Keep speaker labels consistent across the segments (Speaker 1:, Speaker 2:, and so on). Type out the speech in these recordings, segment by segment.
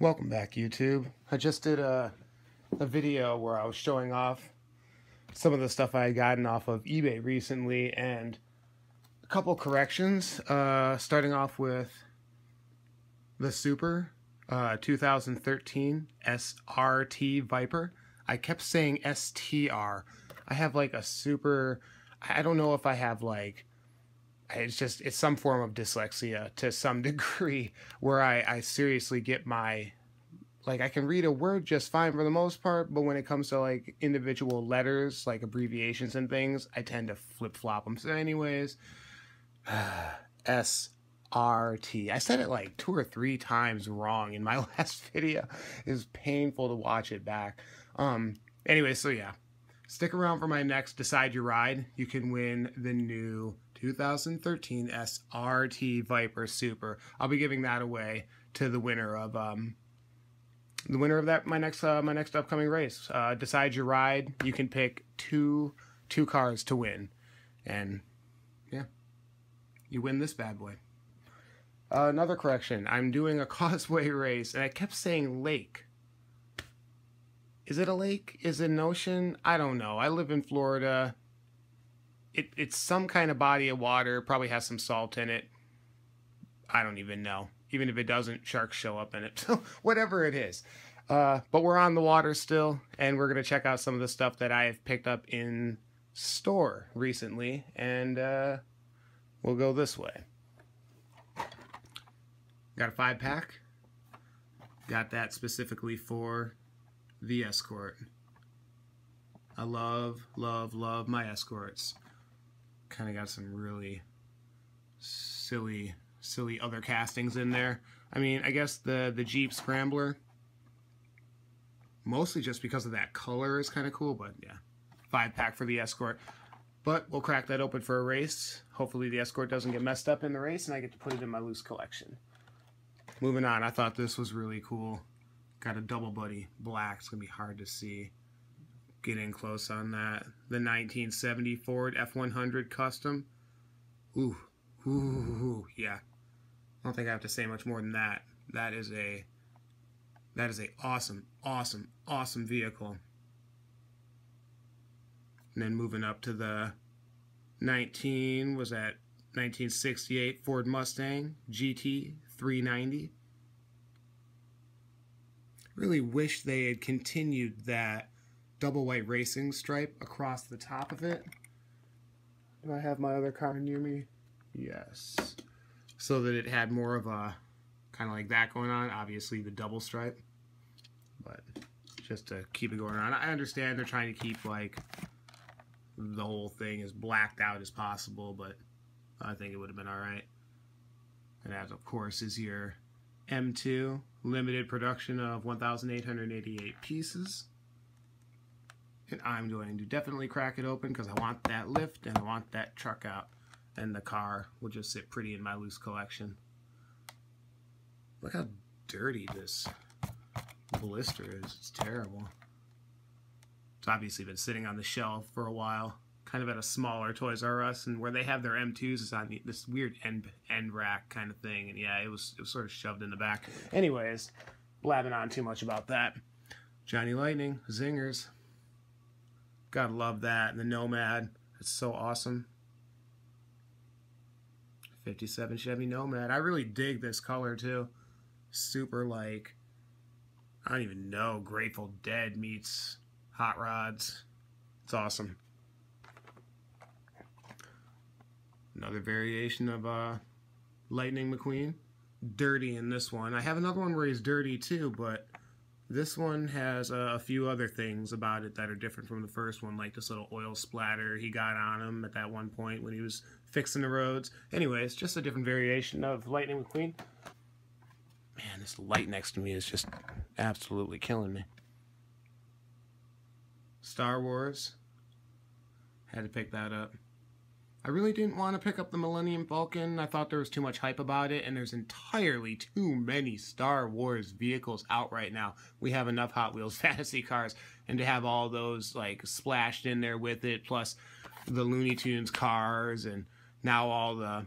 Speaker 1: Welcome back, YouTube. I just did a video where I was showing off some of the stuff I had gotten off of eBay recently and a couple corrections, starting off with the Super 2013 SRT Viper. I kept saying STR. I have like a Super, I don't know if I have like, it's some form of dyslexia to some degree where I seriously get my, like, I can read a word just fine for the most part, but when it comes to like individual letters, like abbreviations and things, I tend to flip-flop them. So anyways, SRT. I said it like 2 or 3 times wrong in my last video. It was painful to watch it back. Anyway, so yeah. Stick around for my next Decide Your Ride. You can win the new 2013 SRT Viper Super. I'll be giving that away to the winner of that my next upcoming race. Decide Your Ride. You can pick two cars to win, and yeah, you win this bad boy. Another correction. I'm doing a causeway race, and I kept saying lake. Is it a lake? Is it an ocean? I don't know. I live in Florida. It's some kind of body of water. Probably has some salt in it. I don't even know. Even if it doesn't, sharks show up in it. So whatever it is. But we're on the water still, and we're going to check out some of the stuff that I have picked up in store recently. And we'll go this way. Got a 5-pack. Got that specifically for the Escort. I love my Escorts. Kind of got some really silly other castings in there. I mean, I guess the Jeep Scrambler, mostly just because of that color, is kind of cool, but yeah, 5-pack for the Escort. But we'll crack that open for a race. Hopefully the Escort doesn't get messed up in the race and I get to put it in my loose collection. Moving on, I thought this was really cool. Got a double buddy black. It's gonna be hard to see. Get in close on that. The 1970 Ford F100 Custom. Ooh, yeah. I don't think I have to say much more than that. That is a awesome vehicle. And then moving up to the 1968 Ford Mustang GT 390. Really wish they had continued that double white racing stripe across the top of it. Do I have my other car near me? Yes. So that it had more of a kind of like that going on. Obviously the double stripe, but just to keep it going on. I understand they're trying to keep like the whole thing as blacked out as possible, but I think it would have been alright. And that, of course, is your M2 limited production of 1,888 pieces. And I'm going to definitely crack it open because I want that lift and I want that truck out. And the car will just sit pretty in my loose collection. Look how dirty this blister is. It's terrible. It's obviously been sitting on the shelf for a while. Kind of at a smaller Toys R Us, and where they have their M2s is on this weird end rack kind of thing, and yeah, it was sort of shoved in the back. Anyways, blabbing on too much about that. Johnny Lightning, zingers. Gotta love that. And the Nomad, it's so awesome. 57 Chevy Nomad. I really dig this color too. Super like, I don't even know, Grateful Dead meets Hot Rods. It's awesome. Another variation of Lightning McQueen. Dirty in this one. I have another one where he's dirty too, but this one has a few other things about it that are different from the first one, like this little oil splatter he got on him at that one point when he was fixing the roads. Anyways, just a different variation of Lightning McQueen. Man, this light next to me is just absolutely killing me. Star Wars. Had to pick that up. I really didn't want to pick up the Millennium Falcon. I thought there was too much hype about it, and there's entirely too many Star Wars vehicles out right now. We have enough Hot Wheels fantasy cars, and to have all those like splashed in there with it, plus the Looney Tunes cars, and now all the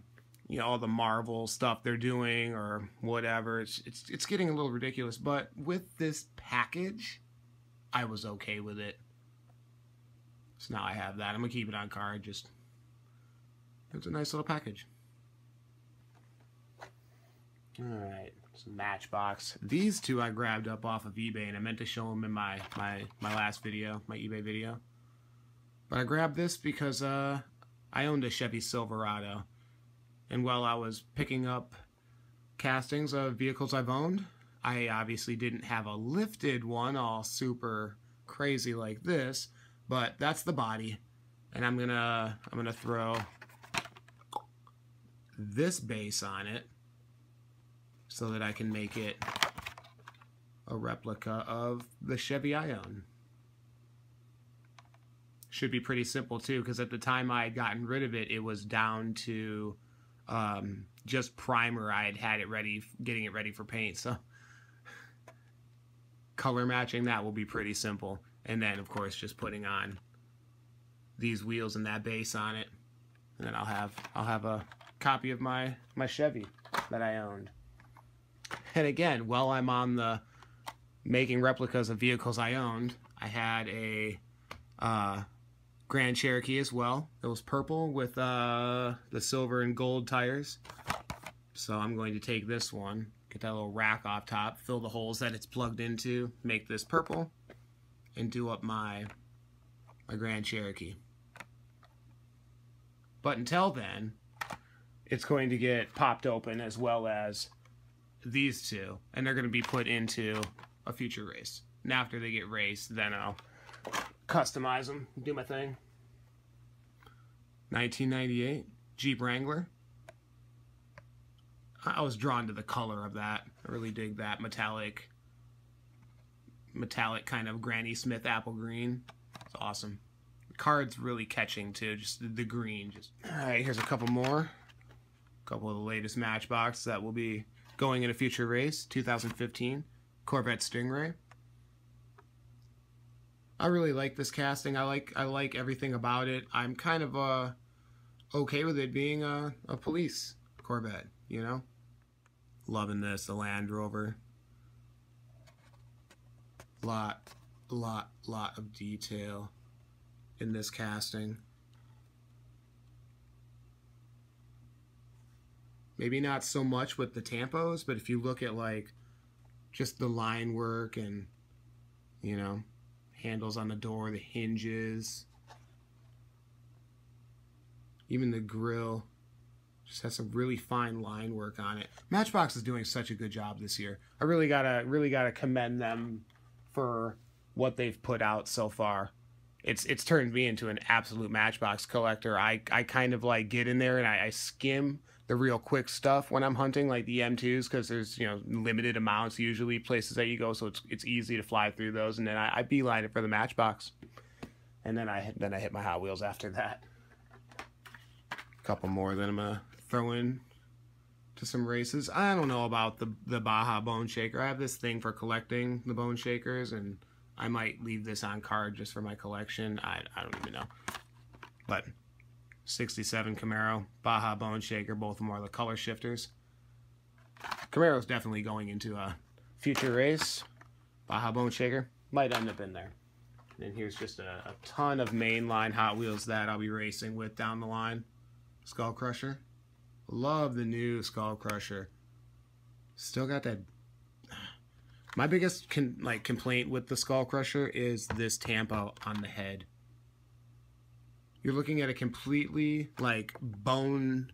Speaker 1: you know, all the Marvel stuff they're doing or whatever. It's getting a little ridiculous. But with this package, I was okay with it. So now I have that. I'm gonna keep it on card. Just, it's a nice little package. All right, some Matchbox. These two I grabbed up off of eBay, and I meant to show them in my last video, my eBay video. But I grabbed this because I owned a Chevy Silverado, and while I was picking up castings of vehicles I've owned, I obviously didn't have a lifted one all super crazy like this, but that's the body, and I'm gonna throw this base on it so that I can make it a replica of the Chevy I own. Should be pretty simple too, because at the time I had gotten rid of it, it was down to just primer. I had it ready, getting it ready for paint. So color matching that will be pretty simple. And then of course just putting on these wheels and that base on it. And then I'll have a copy of my Chevy that I owned. And again, while I'm on the making replicas of vehicles I owned, I had a Grand Cherokee as well. It was purple with the silver and gold tires. So I'm going to take this one, get that little rack off top, fill the holes that it's plugged into, make this purple, and do up my Grand Cherokee. But until then, it's going to get popped open as well as these two, and they're going to be put into a future race. And after they get raced, then I'll customize them, do my thing. 1998 Jeep Wrangler. I was drawn to the color of that. I really dig that metallic kind of Granny Smith apple green. It's awesome. The card's really catching too, just the green. All right, here's a couple more. A couple of the latest Matchbox that will be going in a future race. 2015 Corvette Stingray. I really like this casting. I like everything about it. I'm kind of okay with it being a police Corvette, you know? Loving this, the Land Rover. Lot of detail in this casting. Maybe not so much with the tampos, but if you look at like just the line work and, you know, handles on the door, the hinges, even the grill, just has some really fine line work on it. Matchbox is doing such a good job this year. I really gotta commend them for what they've put out so far. It's turned me into an absolute Matchbox collector. I kind of like get in there and I skim the real quick stuff when I'm hunting, like the M2s, because there's, you know, limited amounts usually places that you go, so it's easy to fly through those, and then I beeline it for the Matchbox, and then I hit my Hot Wheels after that. A couple more that I'm gonna throw in to some races. I don't know about the Baja Bone Shaker. I have this thing for collecting the bone shakers, and I might leave this on card just for my collection. I don't even know, but 67 Camaro, Baja Bone Shaker, both of them are the color shifters. Camaro's definitely going into a future race. Baja Bone Shaker might end up in there. And here's just a ton of mainline Hot Wheels that I'll be racing with down the line. Skull Crusher. Love the new Skull Crusher. Still got that. My biggest complaint with the Skull Crusher is this tampo on the head. You're looking at a completely like bone,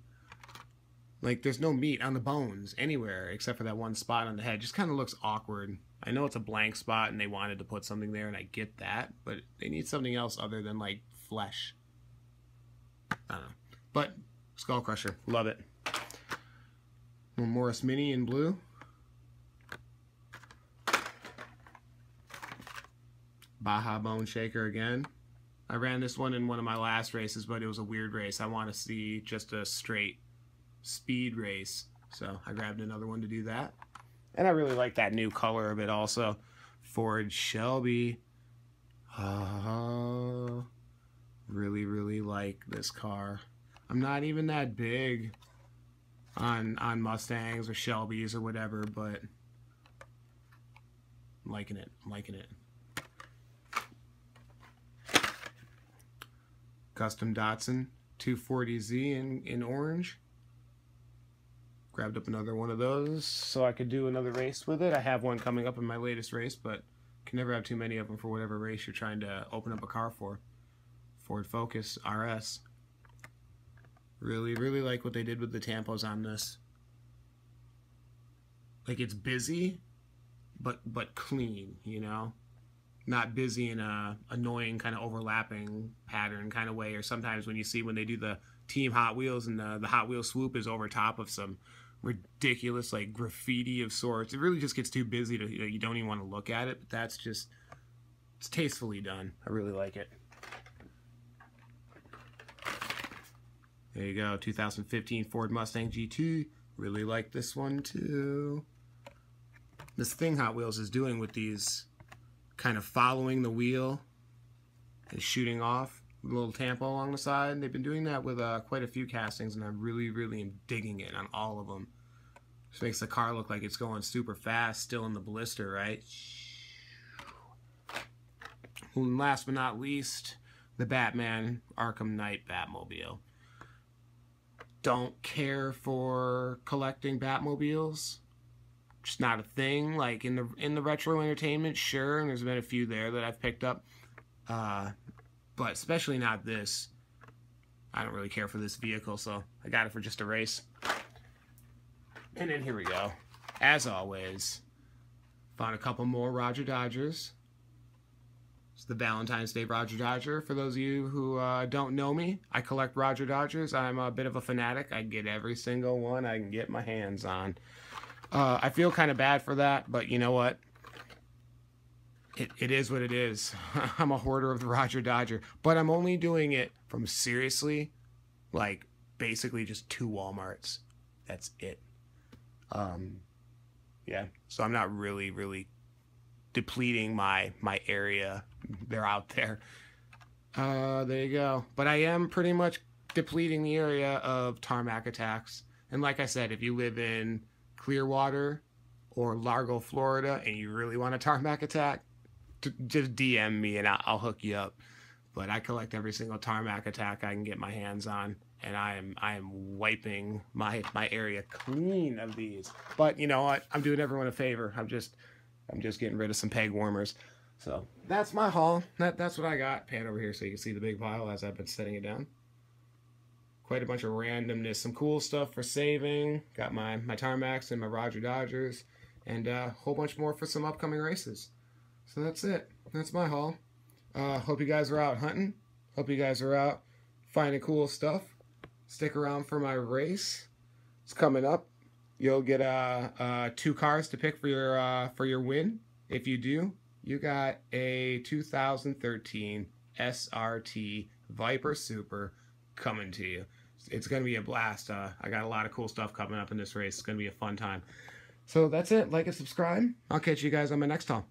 Speaker 1: like there's no meat on the bones anywhere except for that one spot on the head. Just kind of looks awkward. I know it's a blank spot and they wanted to put something there, and I get that, but they need something else other than like flesh. I don't know. But Skull Crusher, love it. Morris Mini in blue. Baja Bone Shaker again. I ran this one in one of my last races, but it was a weird race. I want to see just a straight speed race, so I grabbed another one to do that. And I really like that new color of it also. Ford Shelby. Oh, really like this car. I'm not even that big, on Mustangs or Shelbys or whatever, but I'm liking it. I'm liking it. Custom Datsun 240Z in orange. Grabbed up another one of those so I could do another race with it. I have one coming up in my latest race, but can never have too many of them for whatever race you're trying to open up a car for. Ford Focus RS. Really, really like what they did with the tampos on this. Like, it's busy, but clean, you know? Not busy in a annoying kind of overlapping pattern kind of way, or sometimes when you see when they do the Team Hot Wheels and the Hot Wheels swoop is over top of some ridiculous like graffiti of sorts. It really just gets too busy to, you don't even want to look at it, but that's just, it's tastefully done. I really like it. There you go, 2015 Ford Mustang GT. Really like this one too. This thing Hot Wheels is doing with these kind of following the wheel and shooting off with a little tampo along the side. They've been doing that with quite a few castings, and I really, really am digging it on all of them. Just makes the car look like it's going super fast, still in the blister, right? And last but not least, the Batman Arkham Knight Batmobile. Don't care for collecting Batmobiles. Just not a thing. Like in the retro entertainment, sure, and there's been a few there that I've picked up, but especially not this. I don't really care for this vehicle, so I got it for just a race. And then here we go. As always, found a couple more Roger Dodgers. It's the Valentine's Day Roger Dodger. For those of you who don't know me, I collect Roger Dodgers. I'm a bit of a fanatic. I get every single one I can get my hands on. I feel kind of bad for that, but you know what? It is what it is. I'm a hoarder of the Roger Dodger, but I'm only doing it from seriously, like, basically just 2 Walmarts. That's it. Yeah, so I'm not really depleting my area. They're out there. There you go. But I am pretty much depleting the area of tarmac attacks. And like I said, if you live in Clearwater or Largo, Florida, and you really want a tarmac attack, just DM me and I'll hook you up. But I collect every single tarmac attack I can get my hands on, and I am wiping my area clean of these. But you know what? I'm doing everyone a favor. I'm just getting rid of some peg warmers. So that's my haul. That's what I got. Pan over here so you can see the big pile as I've been setting it down. Quite a bunch of randomness. Some cool stuff for saving. Got my Tarmacs and my Roger Dodgers. And a whole bunch more for some upcoming races. So that's it. That's my haul. Hope you guys are out hunting. Hope you guys are out finding cool stuff. Stick around for my race. It's coming up. You'll get 2 cars to pick for your win. If you do, you got a 2013 SRT Viper Super coming to you. It's going to be a blast. I got a lot of cool stuff coming up in this race. It's going to be a fun time. So that's it. Like and subscribe. I'll catch you guys on my next haul.